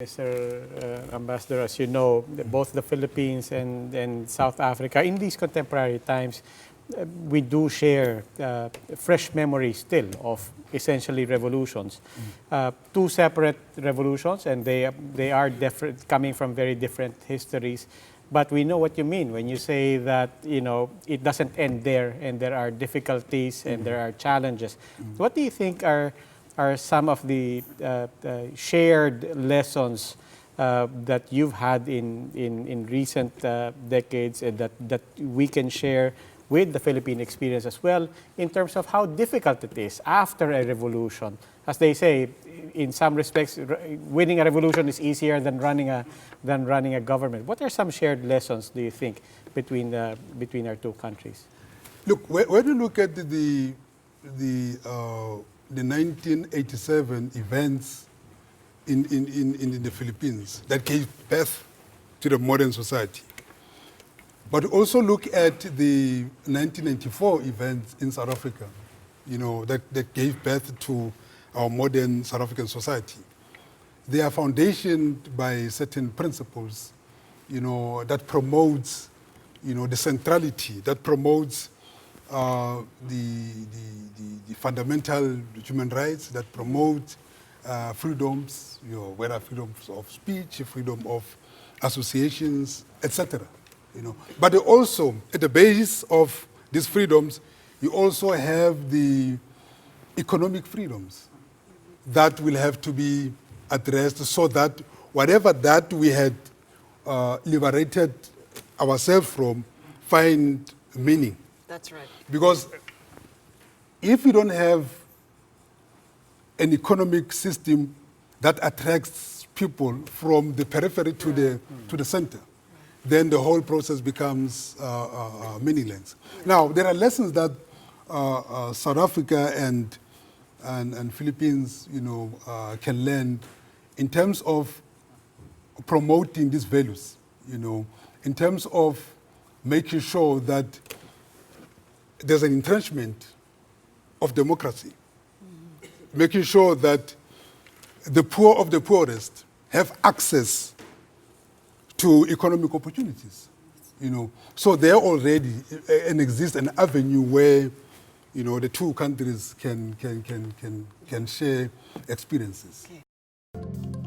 Mr. Ambassador, as you know, both the Philippines and South Africa, in these contemporary times, we do share fresh memories still of essentially revolutions. Two separate revolutions, and they are different, coming from very different histories. But we know what you mean when you say that, you know, it doesn't end there, and there are difficulties and there are challenges. What do you think are some of the shared lessons that you've had in recent decades and that we can share with the Philippine experience as well, in terms of how difficult it is after a revolution? As they say, in some respects, winning a revolution is easier than running a government. What are some shared lessons, do you think, between our two countries? Look, when you look at the 1987 events in the Philippines that gave birth to the modern society, but also look at the 1994 events in South Africa, you know, that gave birth to our modern South African society. They are foundationed by certain principles, you know, that promotes, you know, the centrality, that promotes the fundamental human rights, that promote freedoms, you know, whether freedoms of speech, freedom of associations, etc. You know, but also at the base of these freedoms, you also have the economic freedoms that will have to be addressed, so that whatever that we had liberated ourselves from find meaning. That's right. Because if you don't have an economic system that attracts people from the periphery to the center, then the whole process becomes meaningless. Now, there are lessons that South Africa and Philippines, you know, can learn in terms of promoting these values, you know, in terms of making sure that there's an entrenchment of democracy, making sure that the poor of the poorest have access to economic opportunities, you know. So there already exists an avenue where, you know, the two countries can share experiences. Okay.